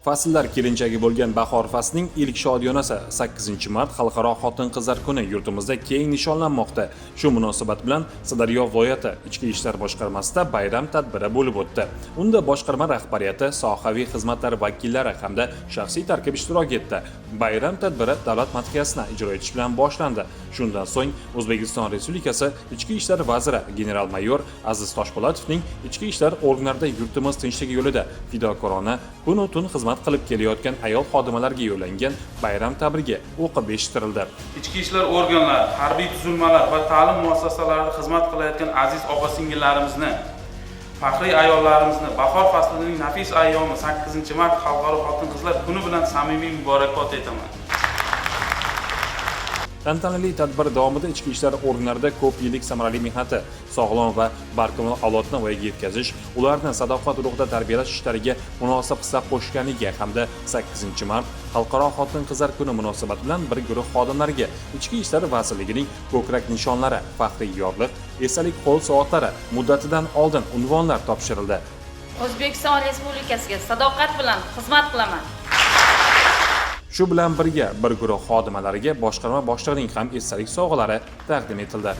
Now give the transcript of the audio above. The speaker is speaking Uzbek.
Fasllar kelinchagi bo'lgan bahor faslining ilk shodiyonasi 8-mart Xalqaro xotin-qizlar kuni yurtimizda keng nishonlanmoqda. Shu munosabat bilan Sirdaryo viloyati Ichki ishlar boshqarmasida bayram tadbiri bo'lib o'tdi. Unda boshqarma rahbariyati, sohaviy xizmatlar vakillari hamda shaxsiy tarkib ishtirok etdi. Bayram tadbiri davlat madhiyasini ijro etish bilan boshlandi. Shundan so'ng O'zbekiston Respublikasi Ichki ishlar vaziri general-mayor Aziz Toshpo'latovning ichki ishlar organlarida yurtimiz tinchligi yo'lida fidokorona kunu tun xizmat qilib kelayotgan ayol xodimalarga yo'llangan bayram tabrigi o'qib eshittirildi. Ichki ishlar organlari, harbiy tuzilmalar va ta'lim muassasalarida xizmat qilayotgan aziz opa-singillarimizni, faxriy ayollarimizni bahor faslining nafis ayyomi 8-mart Xalqaro xotin-qizlar kuni bilan samimiy muborakbod etaman. Tantanali tadbir davomida ichki ishlar organlarida ko'p yillik samarali mehnati, sog'lom va barkamol avlodni voyaga yetkazish, ularni sadoqat ruhida tarbiyalash ishlariga munosib hissa qo'shganiga hamda 8-mart Xalqaro xotin-qizlar kuni munosabati bilan bir guruh xodimlarga Ichki ishlar vazirligining ko'krak nishonlari, faxriy yorliq, esdalik qo'l soatlari, muddatidan oldin unvonlar topshirildi. O'zbekiston Respublikasiga sadoqat bilan xizmat qilaman. Shu bilan birga bir guruh xodimalariga boshqarma boshlig'ining ham esdalik sovg'alari taqdim etildi.